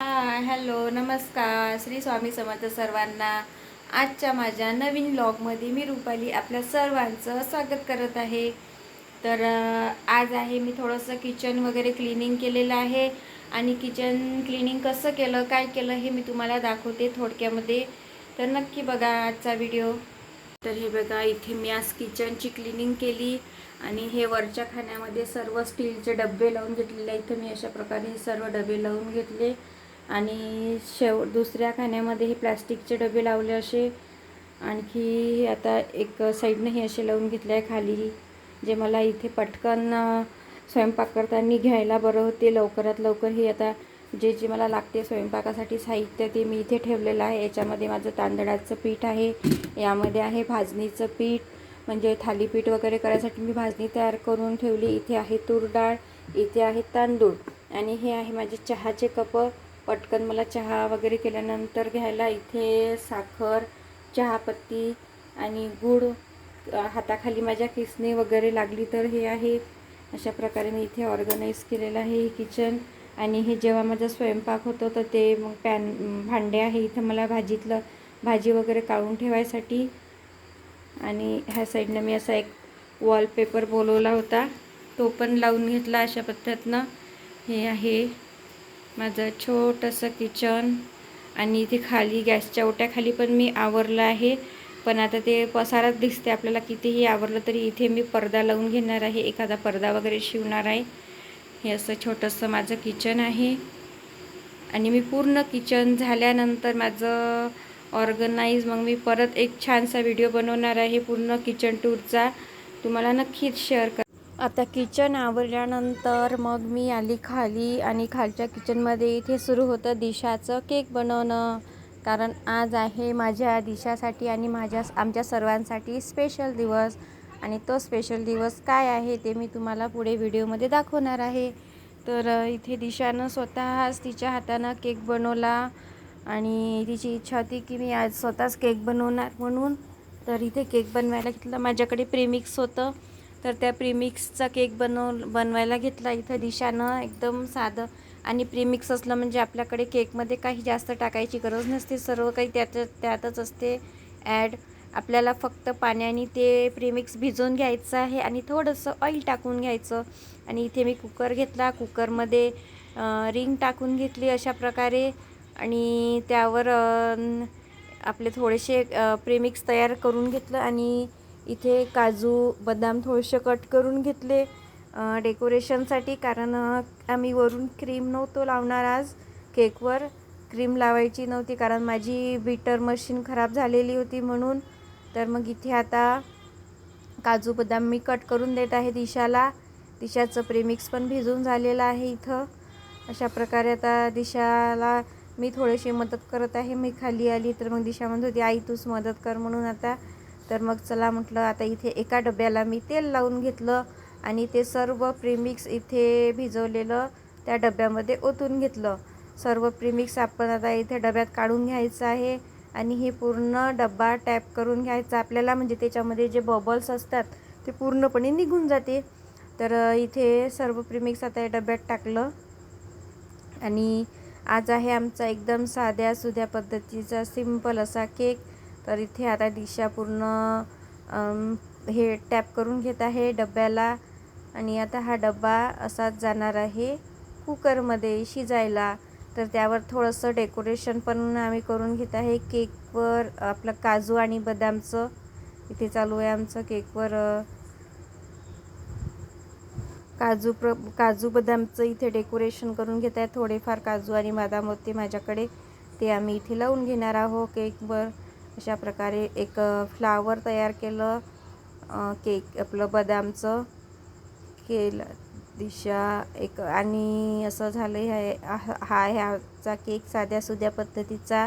Hello नमस्कार, श्री स्वामी समर्थ सर्वांना. आजच्या माझ्या नवीन ब्लॉगमध्ये मी रुपाली आपल्या सर्वांचं स्वागत करत आहे. तर आज आहे मी थोडंसं किचन वगैरे क्लिनिंग केलेलं आहे आणि किचन क्लिनिंग कसं केलं काय केलं हे मी तुम्हाला दाखवते थोडक्यामध्ये. तर नक्की बघा आजचा व्हिडिओ. तर हे बघा, इथे मी आज किचनची क्लिनिंग केली आणि हे वरच्या खाण्यामध्ये सर्व स्टीलचे डबे लावून घेतलेले. इथं मी अशा प्रकारे हे सर्व डबे लावून घेतले आणि दुसऱ्या खाण्यामध्ये हे प्लास्टिकचे डबे लावले असे. आणखी आता एक साईडने हे असे लावून घेतले आहे खाली, जे मला इथे पटकन स्वयंपाक करताना घ्यायला बरं होते. लवकरात लवकर हे आता जे जे मला लागते स्वयंपाकासाठी साहित्य ते मी इथे ठेवलेलं आहे. याच्यामध्ये माझं तांदळाचं पीठ आहे, यामध्ये आहे भाजणीचं पीठ, म्हणजे थालीपीठ वगैरे करायसाठी मी भाजणी तयार करून ठेवली. इथे आहे तूर डाळ, इथे आहे तांदूळ आणि हे आहे माझे चहाचे कप, पटकन मला चहा वगैरे केल्यानंतर घ्यायला. इथे साखर, चहापत्ती आणि गूळ हाताखाली माझ्या किसणी वगैरे लागली तर हे आहे. अशा प्रकारे मी इथे ऑर्गनाईज केलेलं आहे हे किचन. आणि हे जेव्हा माझा स्वयंपाक होतो तर ते मग भांडे आहे इथं मला भाजी वगैरे काढून ठेवायसाठी. आणि ह्या साईडनं मी असा एक वॉलपेपर बोलवला होता, तो पण लावून घेतला अशा पद्धतीनं. हे आहे माझं छोटंसं किचन. आणि इथे खाली गॅसच्या ओट्याखाली पण मी आवरलं आहे, पण आता ते पसारात दिसते आपल्याला. कितीही आवरलं तरी इथे मी पडदा लावून घेणार आहे, एखादा पडदा वगैरे शिवणार आहे. हे असं छोटंसं माझं किचन आहे. आणि मी पूर्ण किचन झाल्यानंतर माझं ऑर्गनाईज मग मी परत एक छानसा व्हिडिओ बनवणार आहे पूर्ण किचन टूरचा, तुम्हाला नक्कीच शेअर कर. आता किचन आवरल्यानंतर मग मी आली खाली आणि खालच्या किचनमध्ये इथे सुरू होतं दिशाचं केक बनवणं. कारण आज आहे माझ्या दिशासाठी आणि आमच्या सर्वांसाठी स्पेशल दिवस. आणि तो स्पेशल दिवस काय आहे ते मी तुम्हाला पुढे व्हिडिओमध्ये दाखवणार आहे. तर इथे दिशानं स्वतःच तिच्या हातानं केक बनवला आणि तिची इच्छा होती की मी आज स्वतःच केक बनवणार म्हणून. तर इथे केक बनवायला घेतला. माझ्याकडे प्रीमिक्स होतं, तर त्या प्रीमिक्सचा केक बनवायला घेतला इथं दिशानं. एकदम साधं, आणि प्रीमिक्स असलं म्हणजे आपल्याकडे केकमध्ये काही जास्त टाकायची गरज नसते, सर्व काही त्यातच असते ॲड. आपल्याला फक्त पाण्याने ते प्रीमिक्स भिजवून घ्यायचं आहे आणि थोडंसं ऑइल टाकून घ्यायचं. आणि इथे मी कुकर घेतला, कुकरमध्ये रिंग टाकून घेतली अशा प्रकारे. आणि त्यावर आपले थोडेसे प्रीमिक्स तयार करून घेतलं. आणि इथे काजू बदाम थोडेसे कट करून घेतले डेकोरेशनसाठी, कारण आम्ही वरून क्रीम नव्हतो लावणार आज केकवर. क्रीम लावायची नव्हती कारण माझी बीटर मशीन खराब झालेली होती म्हणून. तर मग इथे आता काजू बदाम मी कट करून देत आहे दिशाला. दिशाचं प्रीमिक्स पण भिजून झालेलं आहे इथं. अशा प्रकारे आता दिशाला मी थोडीशी मदत करत आहे. मी खाली आली तर मग दिशा म्हणत होती आई तूच मदत कर म्हणून आता. तर मग चला म्हटलं, आता इथे एका डब्याला मी तेल लावून घेतलं आणि ते सर्व प्रीमिक्स इथे भिजवलेलं त्या डब्यामध्ये ओतून घेतलं. सर्व प्रीमिक्स आपण आता इथे डब्यात काढून घ्यायचं आहे आणि हे पूर्ण डब्बा टॅप करून घ्यायचा आपल्याला, म्हणजे त्याच्यामध्ये जे बबल्स असतात ते पूर्णपणे निघून जाते. तर इथे सर्व प्रीमिक्स आता या डब्यात टाकलं. आणि आज आहे आमचा एकदम साध्या सुध्या पद्धतीचा सिंपल असा केक. तर इथे आता दिशा पूर्ण हे टॅप करून घेत आहे डब्याला. आणि आता हा डब्बा असाच जाणार आहे कुकरमध्ये शिजायला. तर त्यावर थोडंसं डेकोरेशन पण आम्ही करून घेत आहे केकवर. आपलं काजू आणि बदामचं इथे चालू आहे आमचं केकवर. काजू बदामचं इथे डेकोरेशन करून घेत आहे. थोडेफार काजू आणि बदाम होते माझ्याकडे, ते आम्ही इथे लावून घेणार आहोत केकवर. अशा प्रकारे एक फ्लावर तयार केलं केक आपलं बदामचं केलं दिशा एक. आणि असं झालं ह्याचा केक साध्या सुध्या पद्धतीचा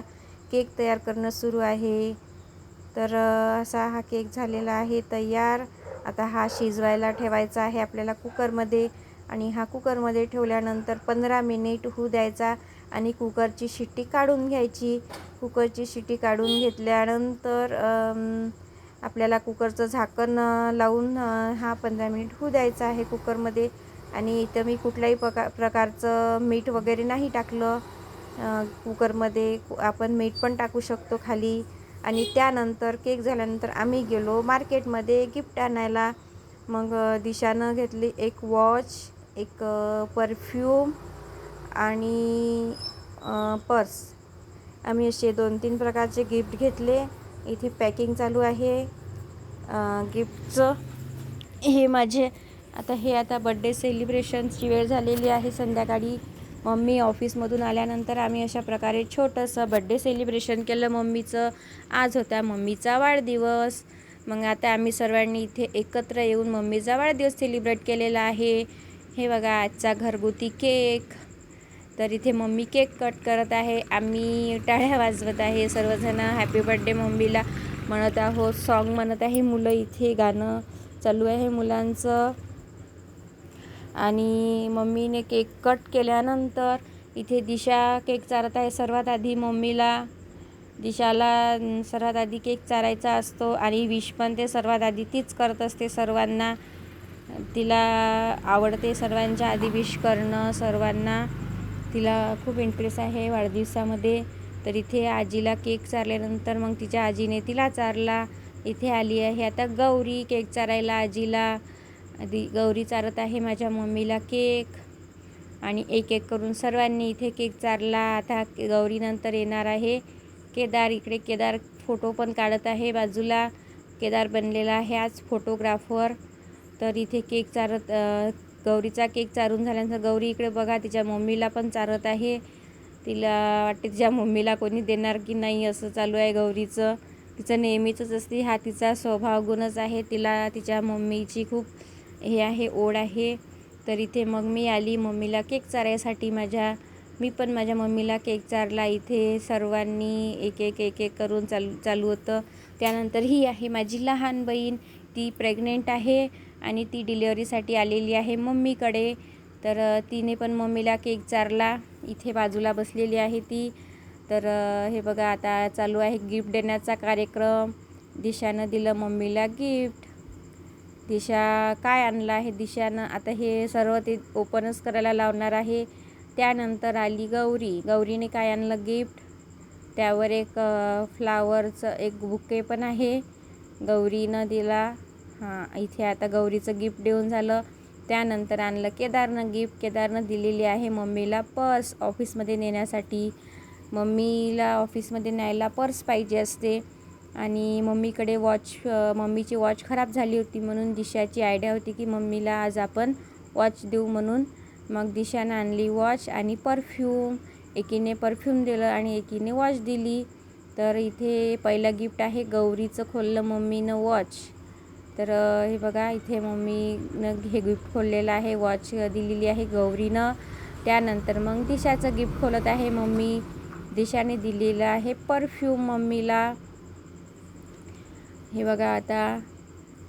केक तयार करणं सुरू आहे. तर असा हा केक झालेला आहे तयार. आता हा शिजवायला ठेवायचा आहे आपल्याला कुकरमध्ये. आणि हा कुकरमध्ये ठेवल्यानंतर 15 मिनिट होऊ द्यायचा आणि कुकरची शिट्टी काढून घ्यायची. कुकरची शिट्टी काढून घेतल्यानंतर आपल्याला कुकरचं झाकण लावून हा 15 मिनिट होऊ द्यायचा आहे कुकरमध्ये. आणि इथं मी कुठल्याही प्रकारचं मीठ वगैरे नाही टाकलं. कुकरमध्ये आपण मीठ पण टाकू शकतो खाली. आणि त्यानंतर केक झाल्यानंतर आम्ही गेलो मार्केटमध्ये गिफ्ट आणायला. मग दिशानं घेतली एक वॉच, एक परफ्यूम आणि पर्स. आम्ही असे 2-3 प्रकारचे गिफ्ट घेतले. इथे पॅकिंग चालू आहे गिफ्टचं. हे माझे आता बड्डे सेलिब्रेशनची वेळ झालेली आहे. संध्याकाळी मम्मी ऑफिसमधून आल्यानंतर आम्ही अशा प्रकारे छोटंसं बड्डे सेलिब्रेशन केलं मम्मीचं. आज होता मम्मीचा वाढदिवस. मग आता आम्ही सर्वांनी इथे एकत्र येऊन मम्मीचा वाढदिवस सेलिब्रेट केलेला आहे. हे बघा आजचा घरगुती केक. तर इथे मम्मी केक कट करत आहे, आम्ही टाळ्या वाजवत आहे. सर्वजण हॅपी बर्थडे मम्मीला म्हणत आहोत. सॉन्ग म्हणत आहे मुलं. इथे गाणं चालू आहे मुलांचं. आणि मम्मीने केक कट केल्यानंतर इथे दिशा केक चारत आहे. सर्वात आधी दिशाला सर्वात आधी केक चारायचा असतो आणि विश पण ते सर्वात आधी तीच करत असते सर्वांना. तिला आवडते सर्वांच्या आधी विश करणं. सर्वांना तिला खूप इंटरेस्ट आहे वाढदिवसामध्ये. तर इथे आजीला केक चारल्यानंतर मग तिच्या आजीने तिला चारला. इथे आली आहे आता गौरी केक चारायला आजीला. आधी गौरी चारत आहे माझ्या मम्मीला केक. आणि एक एक करून सर्वांनी इथे केक चारला. आता गौरीनंतर येणार आहे केदार. इकडे केदार फोटो पण काढत आहे. बाजूला केदार बनलेला आहे आज फोटोग्राफर. तर इथे केक गौरीचा केक चारून झाल्यानंतर गौरी इकडे बघा तिच्या मम्मीला पण चारत आहे. तिला वाटते तिच्या मम्मीला कोणी देणार की नाही असं चालू आहे गौरीचं. तिचं नेहमीचंच असते, हा तिचा स्वभाव गुणच आहे. तिला तिच्या मम्मीची खूप हे आहे, ओढ आहे. तर इथे मग मी आली मम्मीला केक चारायसाठी मी पण माझ्या मम्मीला केक चारला. इथे सर्वांनी एक एक करून चालू होतं. त्यानंतर ही आहे माझी लहान बहीण. ती प्रेग्नेंट आहे आणि ती डिलिव्हरीसाठी आलेली आहे मम्मीकडे. तर तिने पण मम्मीला केक चारला. इथे बाजूला बसलेली आहे ती. तर हे बघा आता चालू आहे गिफ्ट देण्याचा कार्यक्रम. दिशानं दिलं मम्मीला गिफ्ट. दिशा काय आणलं आहे दिशानं आता हे सर्व ते ओपनच करायला लावणार आहे. त्यानंतर आली गौरीने काय आणलं गिफ्ट. त्यावर एक फ्लावरचं एक बुके पण आहे गौरीनं दिला. इथे आता गौरीचं गिफ्ट देऊन झालं. त्यानंतर आणलं केदारनं गिफ्ट. केदारनं दिलेली आहे मम्मीला पर्स ऑफिसमध्ये नेण्यासाठी. मम्मीला ऑफिसमध्ये न्यायला पर्स पाहिजे असते. आणि मम्मीकडे मम्मीची वॉच खराब झाली होती म्हणून दिशाची आयडिया होती की मम्मीला आज आपण वॉच देऊ म्हणून. मग दिशानं आणली वॉच आणि परफ्यूम. एकीने परफ्यूम दिलं आणि एकीने वॉच दिली. तर इथे पहिलं गिफ्ट आहे गौरीचं. खोललं मम्मीनं वॉच. तर हे बघा इथे मम्मीनं हे गिफ्ट खोललेलं आहे. वॉच दिलेली आहे गौरीनं. त्यानंतर मग दिशाचं गिफ्ट खोलत आहे मम्मी. दिशाने दिलेलं आहे परफ्यूम मम्मीला. हे बघा आता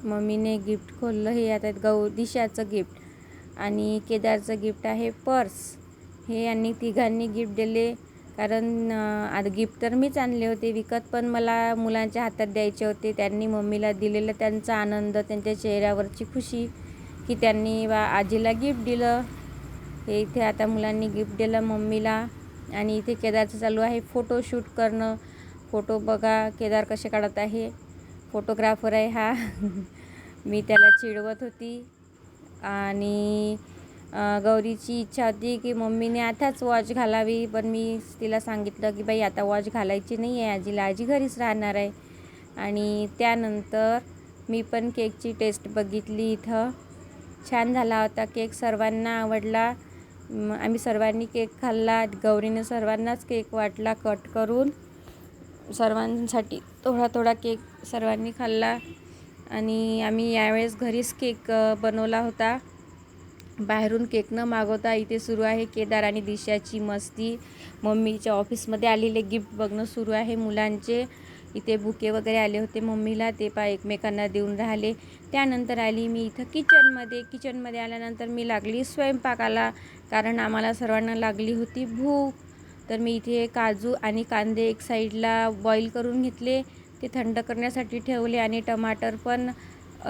मम्मीने गिफ्ट खोललं. हे आता दिशाचं गिफ्ट. आणि केदारचं गिफ्ट आहे पर्स. हे यांनी तिघांनी गिफ्ट दिले. कारण आता गिफ्ट तर मीच आणले होते विकत, पण मला मुलांच्या हातात द्यायचे होते. त्यांनी मम्मीला दिलेलं त्यांचा आनंद, त्यांच्या चेहऱ्यावरची खुशी की त्यांनी आजीला गिफ्ट दिलं. हे इथे आता मुलांनी गिफ्ट दिलं मम्मीला. आणि इथे केदारचं चालू आहे फोटोशूट करणं. फोटो बघा केदार कसे काढत आहे. फोटोग्राफर आहे हा. मी त्याला चिडवत होती. आणि गौरीची इच्छा होती की मम्मीने आताच वॉच घालावी, पण मी तिला सांगितलं की बाई आता वॉच घालायची नाही आहे आजीला, आजी घरीच राहणार आहे. आणि त्यानंतर मी पण केकची टेस्ट बघितली. इथं छान झाला होता केक. सर्वांना आवडला. आम्ही सर्वांनी केक खाल्ला. गौरीने सर्वांनाच केक वाटला कट करून. सर्वांसाठी थोडा थोडा केक सर्वांनी खाल्ला. आणि आम्ही यावेळेस घरीच केक बनवला होता, बाहेरून केक न मागवता. इथे सुरू आहे केदार आणि दिशाची मस्ती. मम्मीच्या ऑफिसमध्ये आलेले गिफ्ट बघणं सुरू आहे मुलांचे. इथे बुके वगैरे आले होते मम्मीला, ते एकमेकांना देऊन राहिले. त्यानंतर आली मी इथं किचनमध्ये आल्यानंतर मी लागली स्वयंपाकाला, कारण आम्हाला सर्वांना लागली होती भूक. तर मी इथे काजू आणि कांदे एक साईडला बॉईल करून घेतले, ते थंड करण्यासाठी ठेवले. आणि टमाटर पण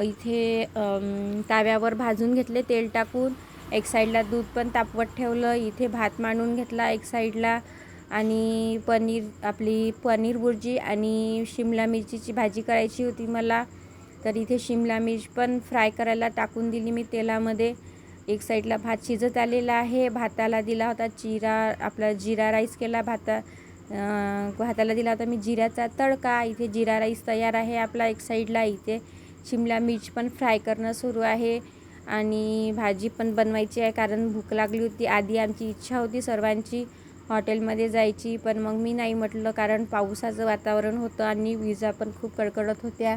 इथे ताव्यावर भाजून घेतले तेल टाकून. एक साईडला दूध पण तापवत ठेवलं. इथे भात मांडून घेतला एक साईडला. आणि आपली पनीर बुर्जी आणि शिमला मिरचीची भाजी करायची होती मला. तर इथे शिमला मिर्च पण फ्राय करायला टाकून दिली मी तेलामध्ये. एक साईडला भात शिजत आलेला आहे. भाताला दिला होता आपला जिरा राईस केला. भाताला दिला होता मी जिऱ्याचा तडका. इथे जिरा राईस तयार आहे आपला एक साईडला. इथे शिमला मिर्च पण फ्राय करणं सुरू आहे आणि भाजी पण बनवायची आहे कारण भूक लागली होती. आधी आमची इच्छा होती सर्वांची हॉटेलमध्ये जायची, पण मग मी नाही म्हटलं कारण पावसाचं वातावरण होतं आणि विजा पण खूप कडकडत होत्या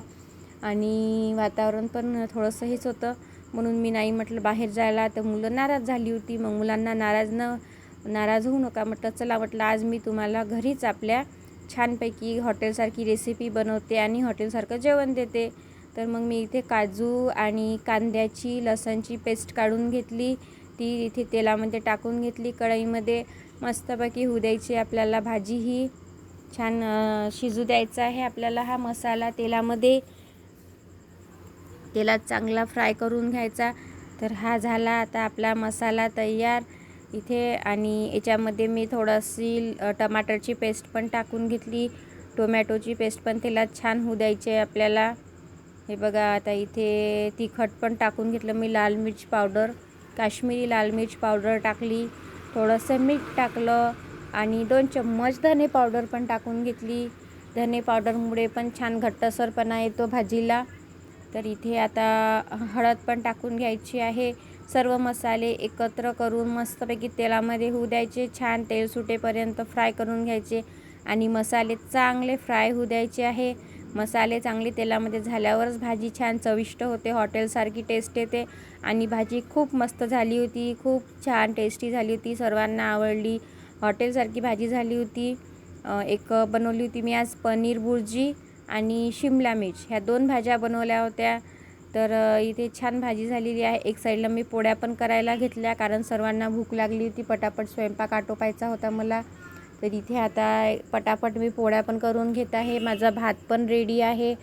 आणि वातावरण पण थोडंसं हेच होतं, म्हणून मी नाही म्हटलं बाहेर जायला. तर मुलं नाराज झाली होती. मग मुलांना नाराज होऊ नका म्हटलं, चला म्हटलं आज मी तुम्हाला घरीच आपल्या छानपैकी हॉटेलसारखी रेसिपी बनवते आणि हॉटेलसारखं जेवण देते. तर मग मी इथे काजू आणि कांद्याची लसणची पेस्ट काढून घेतली. ती इथे तेलामध्ये टाकून घेतली कढईमध्ये. मस्तपैकी होऊ द्यायची आपल्याला भाजी. ही छान शिजू द्यायचा आहे आपल्याला हा मसाला तेलात चांगला फ्राय करून घ्यायचा. तर हा झाला आता आपला मसाला तयार इथे. आणि याच्यामध्ये मी थोडीशी टमाटरची पेस्ट पण टाकून घेतली. टोमॅटोची पेस्ट पण तेलात छान होऊ द्यायची आहे आपल्याला. हे बघा आता इथे तिखट पण टाकून घेतलं मी. लाल मिर्च पावडर, काश्मीरी लाल मिर्च पावडर टाकली. थोडंसं मीठ टाकलं आणि 2 चम्मच धने पावडर पण टाकून घेतली. धने पावडरमुळे पण छान घट्टसरपणा येतो भाजीला. तर इथे आता हळद पण टाकून घ्यायची आहे. सर्व मसाले एकत्र करून मस्तपैकी तेलामध्ये होऊ द्यायचे. छान तेल सुटेपर्यंत फ्राय करून घ्यायचे आणि मसाले चांगले फ्राय होऊ द्यायचे आहे. मसाले चांगले तेलामध्ये झाल्यावरच भाजी छान चविष्ट होते, हॉटेलसारखी टेस्ट येते. आणि भाजी खूप मस्त झाली होती, खूप छान टेस्टी झाली होती, सर्वांना आवडली. हॉटेलसारखी भाजी झाली होती. एक बनवली होती मी आज पनीर बुर्जी आणि शिमला मिर्च, ह्या 2 भाज्या बनवल्या होत्या. तर इथे छान भाजी झालेली आहे. एक साईडला मी पोळ्या पण करायला घेतल्या कारण सर्वांना भूक लागली होती. पटापट स्वयंपाक आटोपायचा होता मला. तर इथे आता पटापट मी पोळ्या पण करून घेत आहे. माझा भात पण रेडी आहे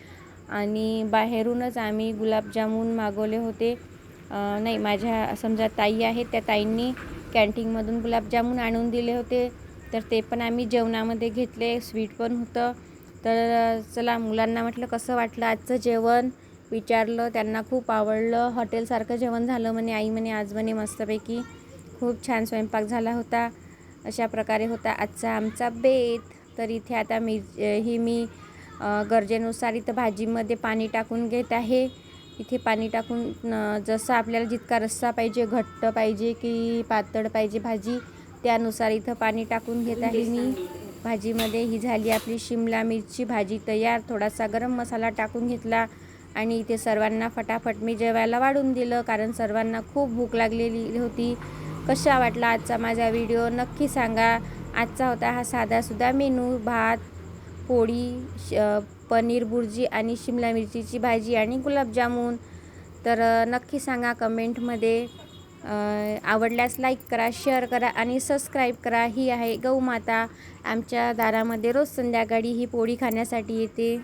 आणि बाहेरूनच आम्ही गुलाबजामुन मागवले होते. नाही, माझ्या समजा ताई आहेत, त्या ताईंनी कॅन्टीनमधून गुलाबजामुन आणून दिले होते. तर ते पण आम्ही जेवणामध्ये घेतले. स्वीट पण होतं. तर चला मुलांना म्हटलं कसं वाटलं आजचं जेवण विचारलं. त्यांना खूप आवडलं. हॉटेलसारखं जेवण झालं म्हणे आई, म्हणे आज म्हणे मस्तपैकी खूप छान स्वयंपाक झाला होता. अशा प्रकारे होता आजचा आमचा बेत. तर इथे आता मी गरजेनुसार इथं भाजीमध्ये पाणी टाकून घेत आहे. इथे पाणी टाकून जसं आपल्याला जितका रस्सा पाहिजे, घट्ट पाहिजे की पातळ पाहिजे भाजी, त्यानुसार इथं पाणी टाकून घेत आहे मी भाजीमध्ये. ही झाली आपली शिमला मिरची भाजी तयार. थोडासा गरम मसाला टाकून घेतला आणि इथे सर्वांना फटाफट मी जेवायला वाढून दिलं कारण सर्वांना खूप भूक लागलेली होती. कसा वाटला आजचा माझा व्हिडिओ नक्की सांगा. आजचा होता हा साधासुद्धा मेनू, भात, पोळी, पनीर बुर्जी आणि शिमला मिरचीची भाजी आणि गुलाबजामुन. तर नक्की सांगा कमेंटमध्ये. आवडल्यास लाईक करा, शेअर करा आणि सबस्क्राईब करा. ही आहे गौमाता. आमच्या दारामध्ये रोज संध्याकाळी ही पोळी खाण्यासाठी येते.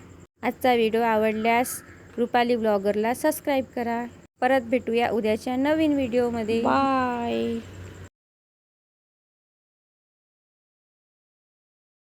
आजचा व्हिडिओ आवडल्यास रुपाली ब्लॉगरला सबस्क्राईब करा. परत भेटूया उद्याच्या नवीन व्हिडिओमध्ये. बाय.